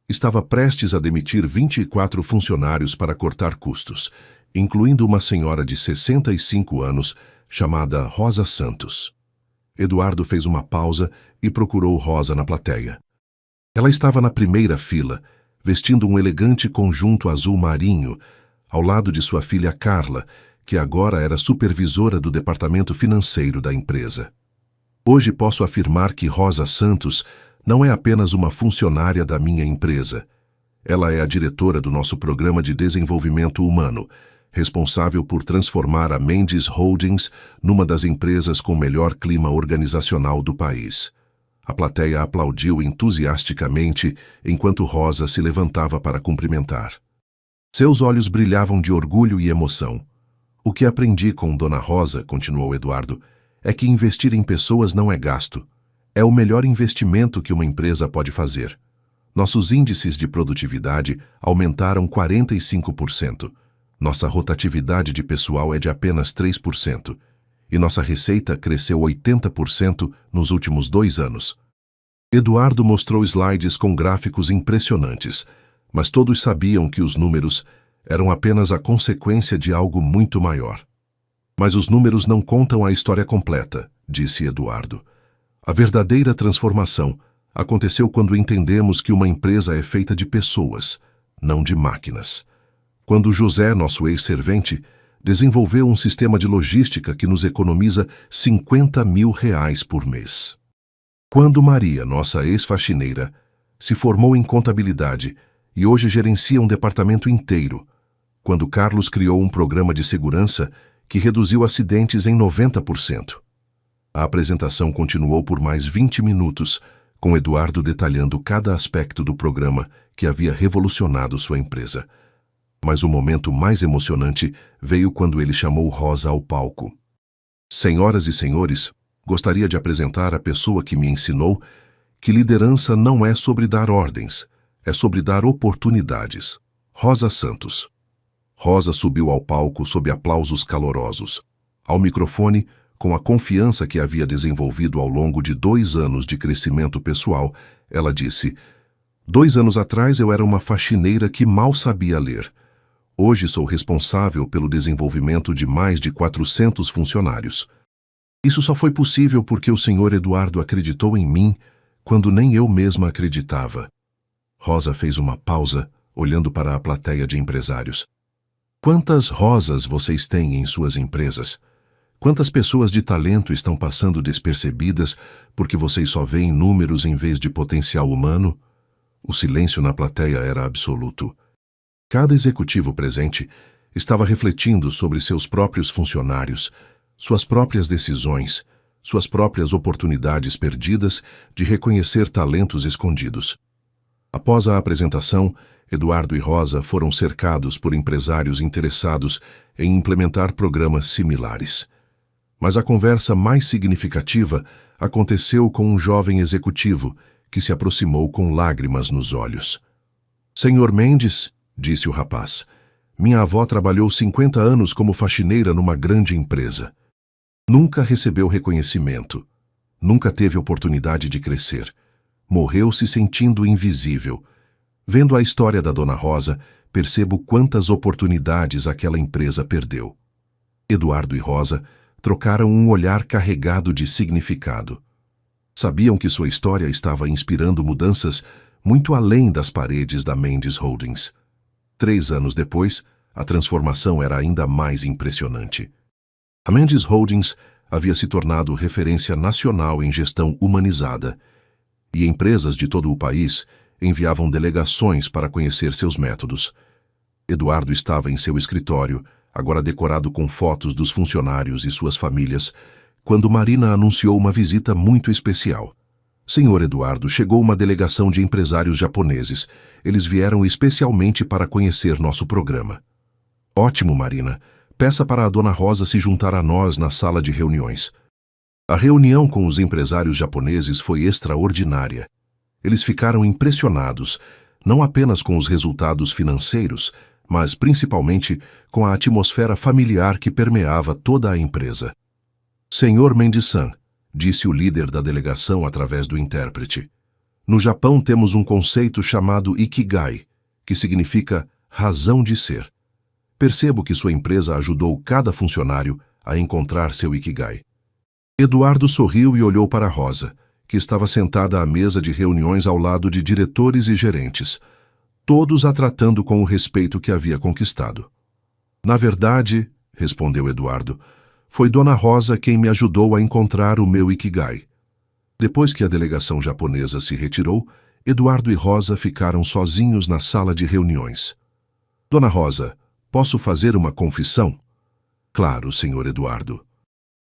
Estava prestes a demitir 24 funcionários para cortar custos, incluindo uma senhora de 65 anos chamada Rosa Santos. Eduardo fez uma pausa e procurou Rosa na plateia. Ela estava na primeira fila, vestindo um elegante conjunto azul marinho, ao lado de sua filha Carla, que agora era supervisora do departamento financeiro da empresa. Hoje posso afirmar que Rosa Santos não é apenas uma funcionária da minha empresa. Ela é a diretora do nosso programa de desenvolvimento humano, responsável por transformar a Mendes Holdings numa das empresas com melhor clima organizacional do país. A plateia aplaudiu entusiasticamente enquanto Rosa se levantava para cumprimentar. Seus olhos brilhavam de orgulho e emoção. O que aprendi com Dona Rosa, continuou Eduardo, é que investir em pessoas não é gasto. É o melhor investimento que uma empresa pode fazer. Nossos índices de produtividade aumentaram 45%. Nossa rotatividade de pessoal é de apenas 3%. E nossa receita cresceu 80% nos últimos 2 anos. Eduardo mostrou slides com gráficos impressionantes, mas todos sabiam que os números eram apenas a consequência de algo muito maior. Mas os números não contam a história completa, disse Eduardo. A verdadeira transformação aconteceu quando entendemos que uma empresa é feita de pessoas, não de máquinas. Quando José, nosso ex-servente, desenvolveu um sistema de logística que nos economiza R$50 mil por mês. Quando Maria, nossa ex-faxineira, se formou em contabilidade e hoje gerencia um departamento inteiro. Quando Carlos criou um programa de segurança que reduziu acidentes em 90%. A apresentação continuou por mais 20 minutos, com Eduardo detalhando cada aspecto do programa que havia revolucionado sua empresa. Mas o momento mais emocionante veio quando ele chamou Rosa ao palco. Senhoras e senhores, gostaria de apresentar a pessoa que me ensinou que liderança não é sobre dar ordens, é sobre dar oportunidades. Rosa Santos. Rosa subiu ao palco sob aplausos calorosos. Ao microfone, com a confiança que havia desenvolvido ao longo de 2 anos de crescimento pessoal, ela disse: 2 anos atrás eu era uma faxineira que mal sabia ler. Hoje sou responsável pelo desenvolvimento de mais de 400 funcionários. Isso só foi possível porque o senhor Eduardo acreditou em mim quando nem eu mesma acreditava. Rosa fez uma pausa, olhando para a plateia de empresários. Quantas Rosas vocês têm em suas empresas? Quantas pessoas de talento estão passando despercebidas porque vocês só veem números em vez de potencial humano? O silêncio na plateia era absoluto. Cada executivo presente estava refletindo sobre seus próprios funcionários, suas próprias decisões, suas próprias oportunidades perdidas de reconhecer talentos escondidos. Após a apresentação, Eduardo e Rosa foram cercados por empresários interessados em implementar programas similares. Mas a conversa mais significativa aconteceu com um jovem executivo que se aproximou com lágrimas nos olhos. "Senhor Mendes", disse o rapaz, "minha avó trabalhou 50 anos como faxineira numa grande empresa. Nunca recebeu reconhecimento, nunca teve oportunidade de crescer. Morreu se sentindo invisível. Vendo a história da Dona Rosa, percebo quantas oportunidades aquela empresa perdeu." Eduardo e Rosa trocaram um olhar carregado de significado. Sabiam que sua história estava inspirando mudanças muito além das paredes da Mendes Holdings. 3 anos depois, a transformação era ainda mais impressionante. A Mendes Holdings havia se tornado referência nacional em gestão humanizada, e empresas de todo o país enviavam delegações para conhecer seus métodos. Eduardo estava em seu escritório, agora decorado com fotos dos funcionários e suas famílias, quando Marina anunciou uma visita muito especial. "Senhor Eduardo, chegou uma delegação de empresários japoneses. Eles vieram especialmente para conhecer nosso programa." "Ótimo, Marina. Peça para a Dona Rosa se juntar a nós na sala de reuniões." A reunião com os empresários japoneses foi extraordinária. Eles ficaram impressionados, não apenas com os resultados financeiros, mas principalmente com a atmosfera familiar que permeava toda a empresa. "Senhor Mendes-san", disse o líder da delegação através do intérprete, "no Japão temos um conceito chamado Ikigai, que significa razão de ser. Percebo que sua empresa ajudou cada funcionário a encontrar seu Ikigai." Eduardo sorriu e olhou para Rosa, que estava sentada à mesa de reuniões ao lado de diretores e gerentes, todos a tratando com o respeito que havia conquistado. "Na verdade", respondeu Eduardo, "foi Dona Rosa quem me ajudou a encontrar o meu Ikigai." Depois que a delegação japonesa se retirou, Eduardo e Rosa ficaram sozinhos na sala de reuniões. "Dona Rosa, posso fazer uma confissão?" "Claro, senhor Eduardo."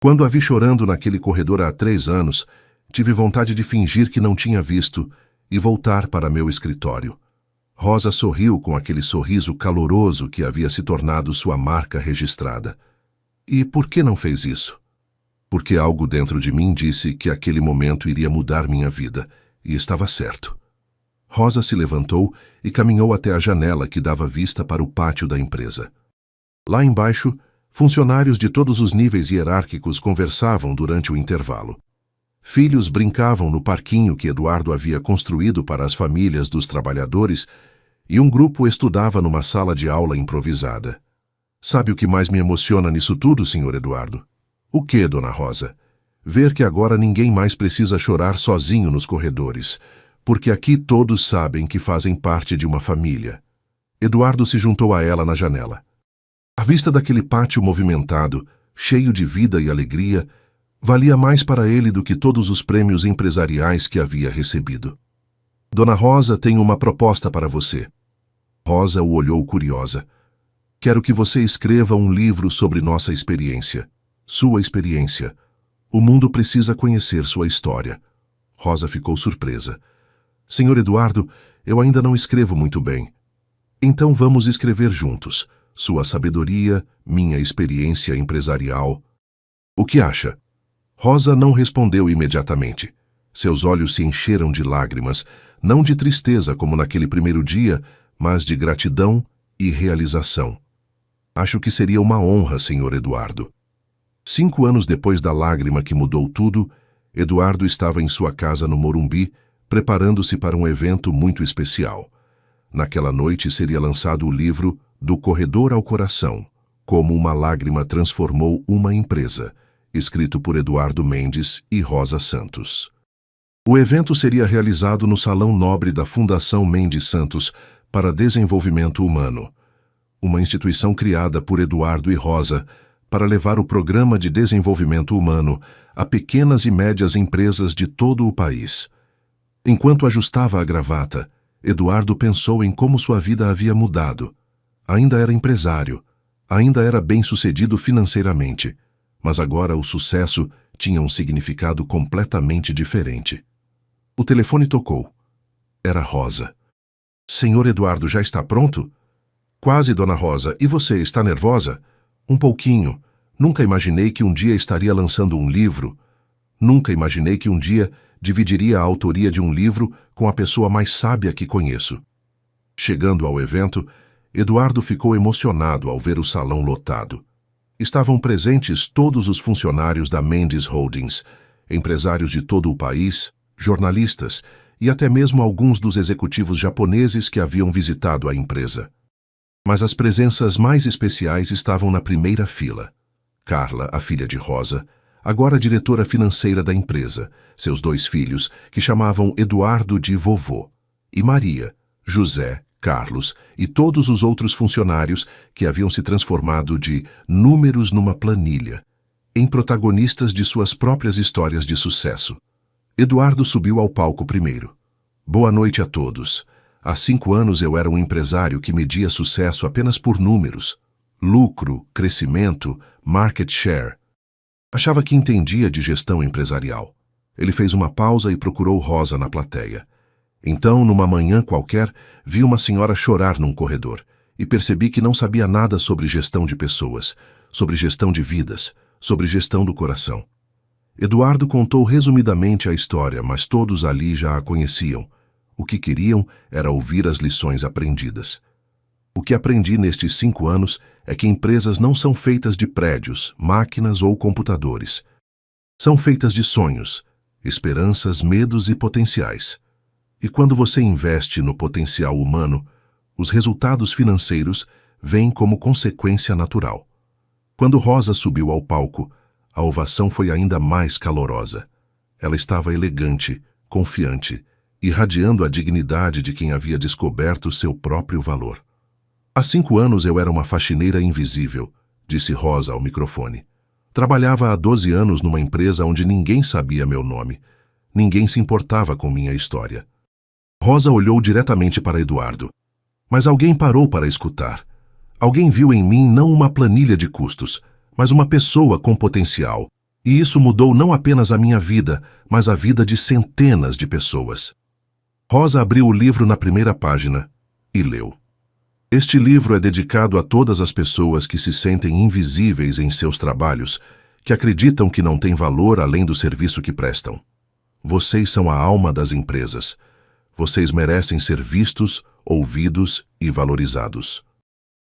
"Quando a vi chorando naquele corredor há 3 anos, tive vontade de fingir que não tinha visto e voltar para meu escritório." Rosa sorriu com aquele sorriso caloroso que havia se tornado sua marca registrada. "E por que não fez isso?" "Porque algo dentro de mim disse que aquele momento iria mudar minha vida, e estava certo." Rosa se levantou e caminhou até a janela que dava vista para o pátio da empresa. Lá embaixo, funcionários de todos os níveis hierárquicos conversavam durante o intervalo. Filhos brincavam no parquinho que Eduardo havia construído para as famílias dos trabalhadores, e um grupo estudava numa sala de aula improvisada. "Sabe o que mais me emociona nisso tudo, senhor Eduardo?" "O quê, Dona Rosa?" "Ver que agora ninguém mais precisa chorar sozinho nos corredores, porque aqui todos sabem que fazem parte de uma família." Eduardo se juntou a ela na janela. A vista daquele pátio movimentado, cheio de vida e alegria, valia mais para ele do que todos os prêmios empresariais que havia recebido. "Dona Rosa tem uma proposta para você." Rosa o olhou curiosa. "Quero que você escreva um livro sobre nossa experiência. Sua experiência. O mundo precisa conhecer sua história." Rosa ficou surpresa. "Senhor Eduardo, eu ainda não escrevo muito bem." "Então vamos escrever juntos. Sua sabedoria, minha experiência empresarial." "O que acha?" Rosa não respondeu imediatamente. Seus olhos se encheram de lágrimas, não de tristeza como naquele primeiro dia, mas de gratidão e realização. "Acho que seria uma honra, senhor Eduardo." 5 anos depois da lágrima que mudou tudo, Eduardo estava em sua casa no Morumbi, preparando-se para um evento muito especial. Naquela noite seria lançado o livro Do Corredor ao Coração, Como uma Lágrima Transformou uma Empresa, escrito por Eduardo Mendes e Rosa Santos. O evento seria realizado no Salão Nobre da Fundação Mendes Santos para Desenvolvimento Humano, uma instituição criada por Eduardo e Rosa para levar o Programa de Desenvolvimento Humano a pequenas e médias empresas de todo o país. Enquanto ajustava a gravata, Eduardo pensou em como sua vida havia mudado. Ainda era empresário, ainda era bem-sucedido financeiramente, mas agora o sucesso tinha um significado completamente diferente. O telefone tocou. Era Rosa. Senhor Eduardo, já está pronto? Quase, Dona Rosa. E você, está nervosa? Um pouquinho. Nunca imaginei que um dia estaria lançando um livro. Nunca imaginei que um dia dividiria a autoria de um livro com a pessoa mais sábia que conheço. Chegando ao evento, Eduardo ficou emocionado ao ver o salão lotado. Estavam presentes todos os funcionários da Mendes Holdings, empresários de todo o país, jornalistas e até mesmo alguns dos executivos japoneses que haviam visitado a empresa. Mas as presenças mais especiais estavam na primeira fila. Carla, a filha de Rosa, agora diretora financeira da empresa, seus 2 filhos, que chamavam Eduardo de vovô, e Maria, José, Carlos e todos os outros funcionários que haviam se transformado de números numa planilha, em protagonistas de suas próprias histórias de sucesso. Eduardo subiu ao palco primeiro. Boa noite a todos. Há 5 anos eu era um empresário que media sucesso apenas por números. Lucro, crescimento, market share. Achava que entendia de gestão empresarial. Ele fez uma pausa e procurou Rosa na plateia. Então, numa manhã qualquer, vi uma senhora chorar num corredor e percebi que não sabia nada sobre gestão de pessoas, sobre gestão de vidas, sobre gestão do coração. Eduardo contou resumidamente a história, mas todos ali já a conheciam. O que queriam era ouvir as lições aprendidas. O que aprendi nestes 5 anos é que empresas não são feitas de prédios, máquinas ou computadores. São feitas de sonhos, esperanças, medos e potenciais. E quando você investe no potencial humano, os resultados financeiros vêm como consequência natural. Quando Rosa subiu ao palco, a ovação foi ainda mais calorosa. Ela estava elegante, confiante, irradiando a dignidade de quem havia descoberto seu próprio valor. Há 5 anos eu era uma faxineira invisível, disse Rosa ao microfone. Trabalhava há 12 anos numa empresa onde ninguém sabia meu nome. Ninguém se importava com minha história. Rosa olhou diretamente para Eduardo. Mas alguém parou para escutar. Alguém viu em mim não uma planilha de custos, mas uma pessoa com potencial. E isso mudou não apenas a minha vida, mas a vida de centenas de pessoas. Rosa abriu o livro na primeira página e leu. Este livro é dedicado a todas as pessoas que se sentem invisíveis em seus trabalhos, que acreditam que não têm valor além do serviço que prestam. Vocês são a alma das empresas. Vocês merecem ser vistos, ouvidos e valorizados.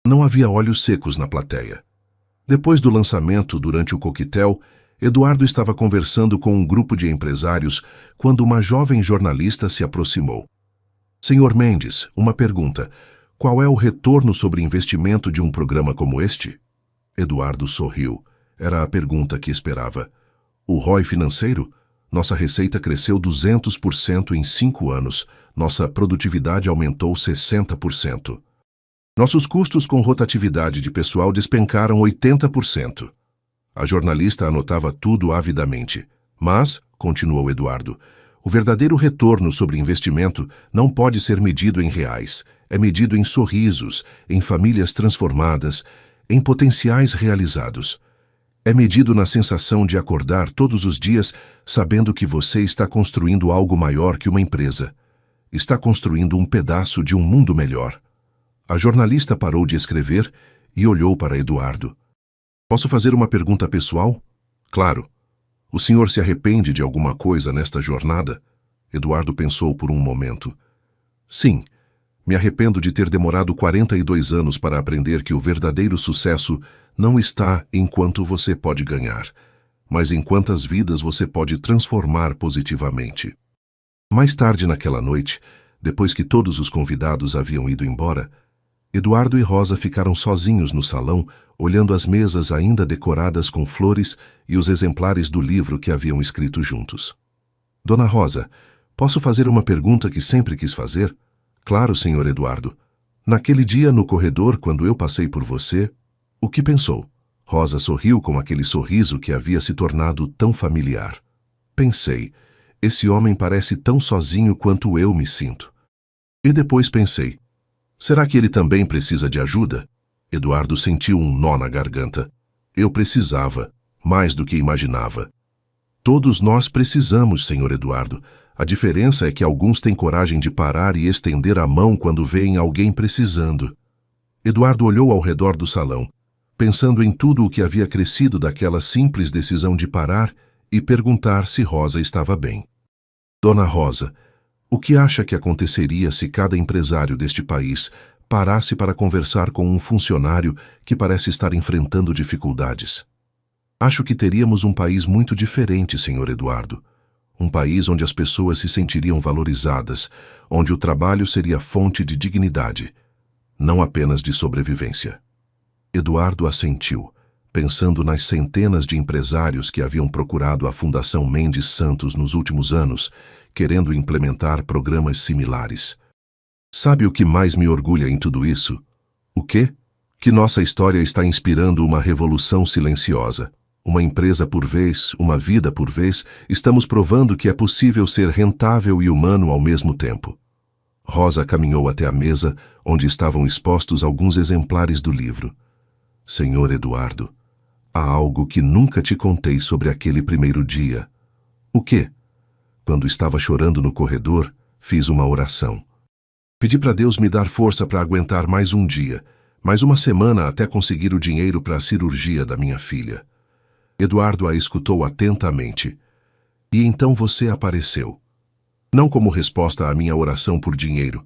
Não havia olhos secos na plateia. Depois do lançamento, durante o coquetel, Eduardo estava conversando com um grupo de empresários quando uma jovem jornalista se aproximou. Senhor Mendes, uma pergunta. Qual é o retorno sobre investimento de um programa como este? Eduardo sorriu. Era a pergunta que esperava. O ROI financeiro? Nossa receita cresceu 200% em 5 anos. Nossa produtividade aumentou 60%. Nossos custos com rotatividade de pessoal despencaram 80%. A jornalista anotava tudo avidamente. Mas, continuou Eduardo, o verdadeiro retorno sobre investimento não pode ser medido em reais. É medido em sorrisos, em famílias transformadas, em potenciais realizados. É medido na sensação de acordar todos os dias sabendo que você está construindo algo maior que uma empresa. Está construindo um pedaço de um mundo melhor. A jornalista parou de escrever e olhou para Eduardo. Posso fazer uma pergunta pessoal? Claro. O senhor se arrepende de alguma coisa nesta jornada? Eduardo pensou por um momento. Sim. Me arrependo de ter demorado 42 anos para aprender que o verdadeiro sucesso não está em quanto você pode ganhar, mas em quantas vidas você pode transformar positivamente. Mais tarde naquela noite, depois que todos os convidados haviam ido embora, Eduardo e Rosa ficaram sozinhos no salão, olhando as mesas ainda decoradas com flores e os exemplares do livro que haviam escrito juntos. Dona Rosa, posso fazer uma pergunta que sempre quis fazer? Claro, senhor Eduardo. Naquele dia no corredor, quando eu passei por você, o que pensou? Rosa sorriu com aquele sorriso que havia se tornado tão familiar. Pensei, esse homem parece tão sozinho quanto eu me sinto. E depois pensei, será que ele também precisa de ajuda? Eduardo sentiu um nó na garganta. Eu precisava, mais do que imaginava. Todos nós precisamos, Senhor Eduardo. A diferença é que alguns têm coragem de parar e estender a mão quando veem alguém precisando. Eduardo olhou ao redor do salão, pensando em tudo o que havia crescido daquela simples decisão de parar e perguntar se Rosa estava bem. Dona Rosa, o que acha que aconteceria se cada empresário deste país parasse para conversar com um funcionário que parece estar enfrentando dificuldades? Acho que teríamos um país muito diferente, Senhor Eduardo. Um país onde as pessoas se sentiriam valorizadas, onde o trabalho seria fonte de dignidade, não apenas de sobrevivência. Eduardo assentiu, pensando nas centenas de empresários que haviam procurado a Fundação Mendes Santos nos últimos anos, querendo implementar programas similares. Sabe o que mais me orgulha em tudo isso? O quê? Que nossa história está inspirando uma revolução silenciosa. Uma empresa por vez, uma vida por vez, estamos provando que é possível ser rentável e humano ao mesmo tempo. Rosa caminhou até a mesa, onde estavam expostos alguns exemplares do livro. Senhor Eduardo, há algo que nunca te contei sobre aquele primeiro dia. O quê? Quando estava chorando no corredor, fiz uma oração. Pedi para Deus me dar força para aguentar mais um dia, mais uma semana até conseguir o dinheiro para a cirurgia da minha filha. Eduardo a escutou atentamente. E então você apareceu. Não como resposta à minha oração por dinheiro,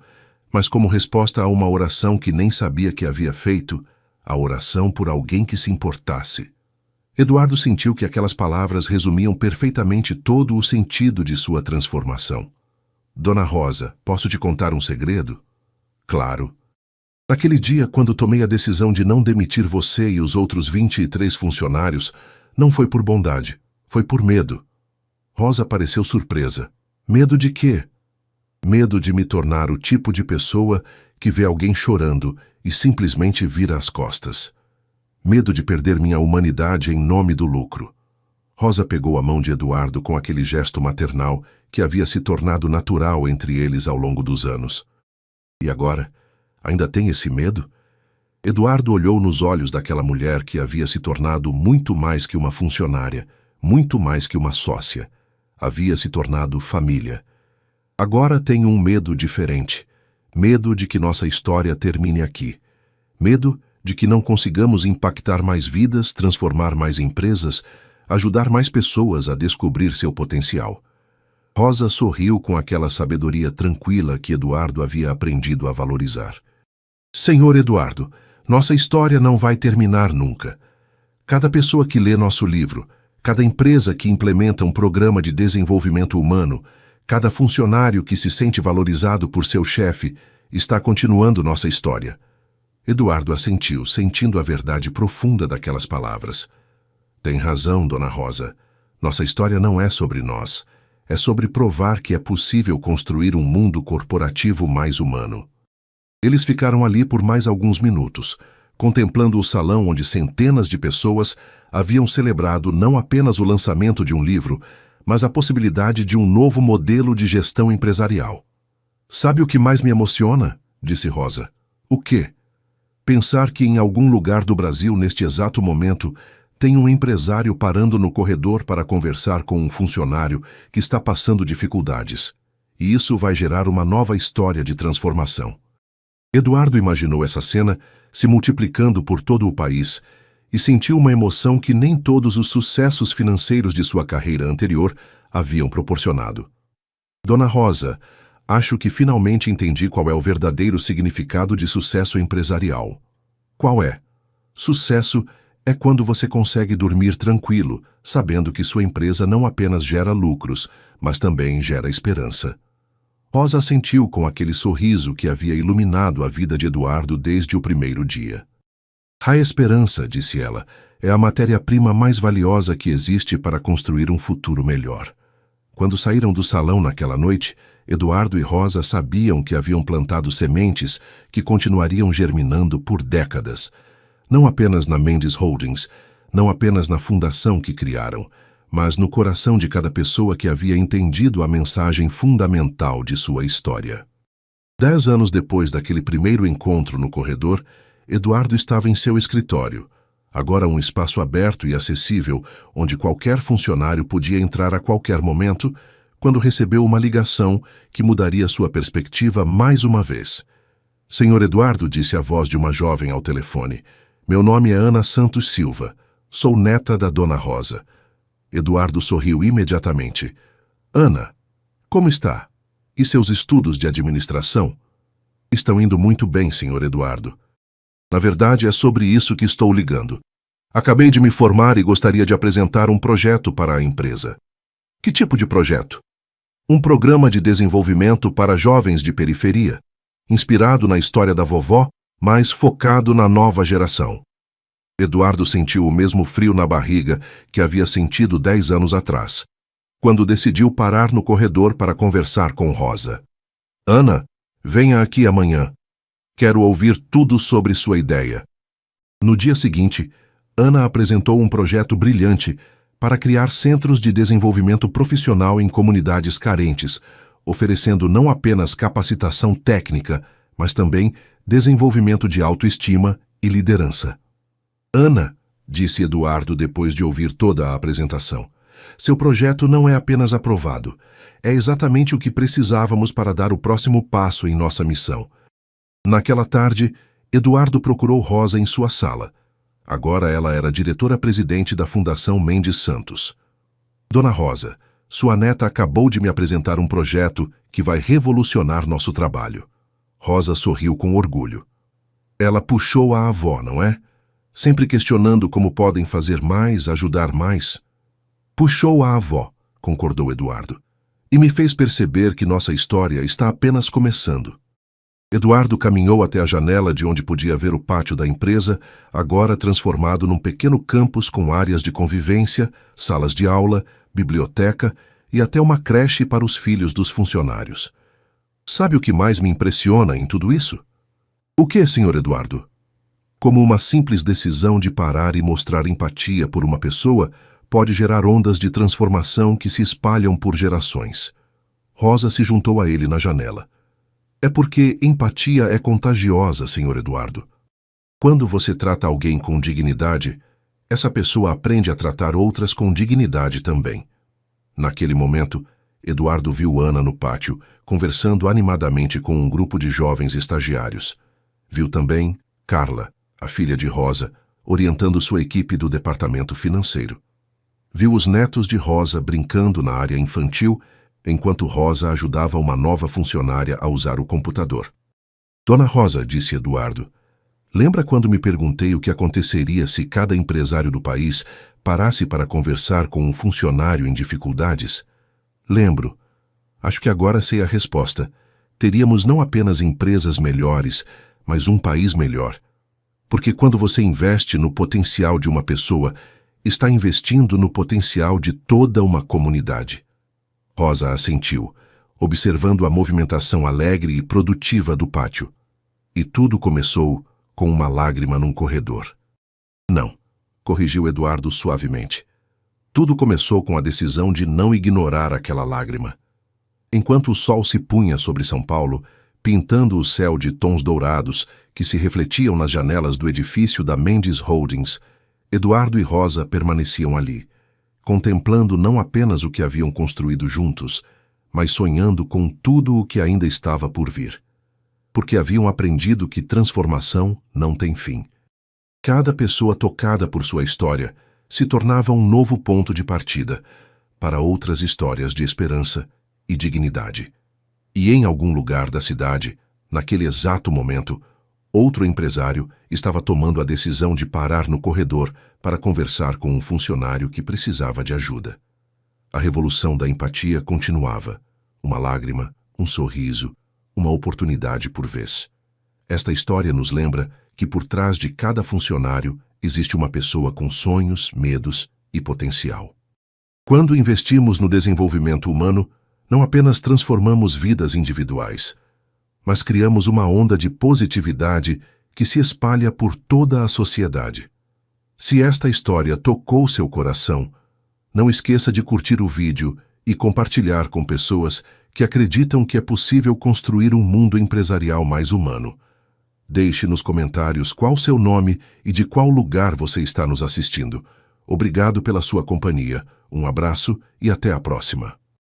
mas como resposta a uma oração que nem sabia que havia feito, a oração por alguém que se importasse. Eduardo sentiu que aquelas palavras resumiam perfeitamente todo o sentido de sua transformação. Dona Rosa, posso te contar um segredo? Claro. Naquele dia, quando tomei a decisão de não demitir você e os outros 23 funcionários, não foi por bondade, foi por medo. Rosa pareceu surpresa. Medo de quê? Medo de me tornar o tipo de pessoa que vê alguém chorando e simplesmente vira as costas. Medo de perder minha humanidade em nome do lucro. Rosa pegou a mão de Eduardo com aquele gesto maternal que havia se tornado natural entre eles ao longo dos anos. E agora? Ainda tem esse medo? Eduardo olhou nos olhos daquela mulher que havia se tornado muito mais que uma funcionária, muito mais que uma sócia. Havia se tornado família. Agora tenho um medo diferente. Medo de que nossa história termine aqui. Medo de que não consigamos impactar mais vidas, transformar mais empresas, ajudar mais pessoas a descobrir seu potencial. Rosa sorriu com aquela sabedoria tranquila que Eduardo havia aprendido a valorizar. Senhor Eduardo, nossa história não vai terminar nunca. Cada pessoa que lê nosso livro, cada empresa que implementa um programa de desenvolvimento humano, cada funcionário que se sente valorizado por seu chefe, está continuando nossa história. Eduardo assentiu, sentindo a verdade profunda daquelas palavras. Tem razão, Dona Rosa. Nossa história não é sobre nós. É sobre provar que é possível construir um mundo corporativo mais humano. Eles ficaram ali por mais alguns minutos, contemplando o salão onde centenas de pessoas haviam celebrado não apenas o lançamento de um livro, mas a possibilidade de um novo modelo de gestão empresarial. Sabe o que mais me emociona? Disse Rosa. O quê? Pensar que em algum lugar do Brasil, neste exato momento, tem um empresário parando no corredor para conversar com um funcionário que está passando dificuldades. E isso vai gerar uma nova história de transformação. Eduardo imaginou essa cena se multiplicando por todo o país e sentiu uma emoção que nem todos os sucessos financeiros de sua carreira anterior haviam proporcionado. Dona Rosa, acho que finalmente entendi qual é o verdadeiro significado de sucesso empresarial. Qual é? Sucesso é quando você consegue dormir tranquilo, sabendo que sua empresa não apenas gera lucros, mas também gera esperança. Rosa assentiu com aquele sorriso que havia iluminado a vida de Eduardo desde o primeiro dia. A esperança, disse ela, é a matéria-prima mais valiosa que existe para construir um futuro melhor. Quando saíram do salão naquela noite, Eduardo e Rosa sabiam que haviam plantado sementes que continuariam germinando por décadas, não apenas na Mendes Holdings, não apenas na fundação que criaram, mas no coração de cada pessoa que havia entendido a mensagem fundamental de sua história. 10 anos depois daquele primeiro encontro no corredor, Eduardo estava em seu escritório, agora um espaço aberto e acessível, onde qualquer funcionário podia entrar a qualquer momento, quando recebeu uma ligação que mudaria sua perspectiva mais uma vez. Senhor Eduardo, disse a voz de uma jovem ao telefone, meu nome é Ana Santos Silva, sou neta da Dona Rosa. Eduardo sorriu imediatamente. Ana, como está? E seus estudos de administração? Estão indo muito bem, senhor Eduardo. Na verdade, é sobre isso que estou ligando. Acabei de me formar e gostaria de apresentar um projeto para a empresa. Que tipo de projeto? Um programa de desenvolvimento para jovens de periferia, inspirado na história da vovó, mas focado na nova geração. Eduardo sentiu o mesmo frio na barriga que havia sentido 10 anos atrás, quando decidiu parar no corredor para conversar com Rosa. Ana, venha aqui amanhã. Quero ouvir tudo sobre sua ideia. No dia seguinte, Ana apresentou um projeto brilhante para criar centros de desenvolvimento profissional em comunidades carentes, oferecendo não apenas capacitação técnica, mas também desenvolvimento de autoestima e liderança. Ana, disse Eduardo depois de ouvir toda a apresentação, seu projeto não é apenas aprovado, é exatamente o que precisávamos para dar o próximo passo em nossa missão. Naquela tarde, Eduardo procurou Rosa em sua sala. Agora ela era diretora-presidente da Fundação Mendes Santos. Dona Rosa, sua neta acabou de me apresentar um projeto que vai revolucionar nosso trabalho. Rosa sorriu com orgulho. Ela puxou a avó, não é? Sempre questionando como podem fazer mais, ajudar mais. Puxou a avó, concordou Eduardo, e me fez perceber que nossa história está apenas começando. Eduardo caminhou até a janela de onde podia ver o pátio da empresa, agora transformado num pequeno campus com áreas de convivência, salas de aula, biblioteca e até uma creche para os filhos dos funcionários. Sabe o que mais me impressiona em tudo isso? O que, senhor Eduardo? Como uma simples decisão de parar e mostrar empatia por uma pessoa pode gerar ondas de transformação que se espalham por gerações. Rosa se juntou a ele na janela. É porque empatia é contagiosa, senhor Eduardo. Quando você trata alguém com dignidade, essa pessoa aprende a tratar outras com dignidade também. Naquele momento, Eduardo viu Ana no pátio, conversando animadamente com um grupo de jovens estagiários. Viu também Carla, a filha de Rosa, orientando sua equipe do departamento financeiro. Viu os netos de Rosa brincando na área infantil, enquanto Rosa ajudava uma nova funcionária a usar o computador. Dona Rosa, disse Eduardo, lembra quando me perguntei o que aconteceria se cada empresário do país parasse para conversar com um funcionário em dificuldades? Lembro. Acho que agora sei a resposta. Teríamos não apenas empresas melhores, mas um país melhor. Porque quando você investe no potencial de uma pessoa, está investindo no potencial de toda uma comunidade. Rosa assentiu, observando a movimentação alegre e produtiva do pátio. E tudo começou com uma lágrima num corredor. Não, corrigiu Eduardo suavemente. Tudo começou com a decisão de não ignorar aquela lágrima. Enquanto o sol se punha sobre São Paulo, pintando o céu de tons dourados que se refletiam nas janelas do edifício da Mendes Holdings, Eduardo e Rosa permaneciam ali, contemplando não apenas o que haviam construído juntos, mas sonhando com tudo o que ainda estava por vir. Porque haviam aprendido que transformação não tem fim. Cada pessoa tocada por sua história se tornava um novo ponto de partida para outras histórias de esperança e dignidade. E em algum lugar da cidade, naquele exato momento, outro empresário estava tomando a decisão de parar no corredor para conversar com um funcionário que precisava de ajuda. A revolução da empatia continuava. Uma lágrima, um sorriso, uma oportunidade por vez. Esta história nos lembra que por trás de cada funcionário existe uma pessoa com sonhos, medos e potencial. Quando investimos no desenvolvimento humano, não apenas transformamos vidas individuais, mas criamos uma onda de positividade que se espalha por toda a sociedade. Se esta história tocou seu coração, não esqueça de curtir o vídeo e compartilhar com pessoas que acreditam que é possível construir um mundo empresarial mais humano. Deixe nos comentários qual seu nome e de qual lugar você está nos assistindo. Obrigado pela sua companhia. Um abraço e até a próxima.